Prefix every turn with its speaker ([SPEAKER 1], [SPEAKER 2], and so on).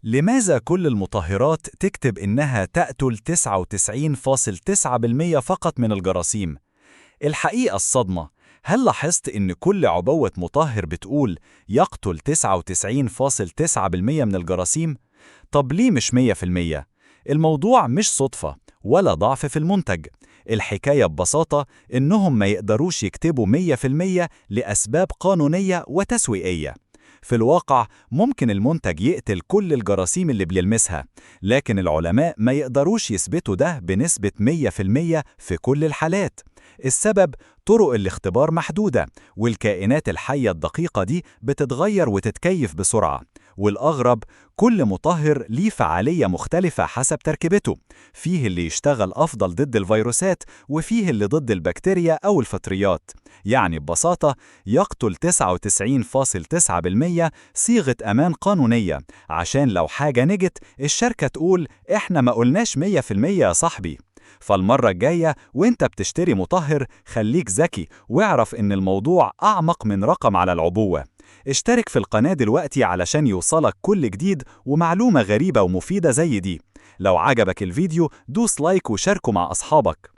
[SPEAKER 1] لماذا كل المطهرات تكتب إنها تقتل 99.9% فقط من الجراثيم؟ الحقيقة الصدمة، هل لاحظت إن كل عبوة مطهر بتقول يقتل 99.9% من الجراثيم؟ طب ليه مش 100%؟ الموضوع مش صدفة ولا ضعف في المنتج. الحكاية ببساطة إنهم ما يقدروش يكتبوا 100% لأسباب قانونية وتسويقية. في الواقع ممكن المنتج يقتل كل الجراثيم اللي بيلمسها، لكن العلماء ما يقدروش يثبتوا ده بنسبة 100% في كل الحالات. السبب طرق الاختبار محدودة، والكائنات الحية الدقيقة دي بتتغير وتتكيف بسرعة. والأغرب، كل مطهر ليه فعالية مختلفة حسب تركيبته، فيه اللي يشتغل أفضل ضد الفيروسات وفيه اللي ضد البكتيريا أو الفطريات. يعني ببساطة يقتل 99.9% صيغة أمان قانونية، عشان لو حاجة نجت الشركة تقول إحنا ما قلناش 100% يا صاحبي. فالمرة الجاية وإنت بتشتري مطهر خليك ذكي واعرف إن الموضوع أعمق من رقم على العبوة. اشترك في القناة دلوقتي علشان يوصلك كل جديد ومعلومة غريبة ومفيدة زي دي. لو عجبك الفيديو دوس لايك وشاركه مع أصحابك.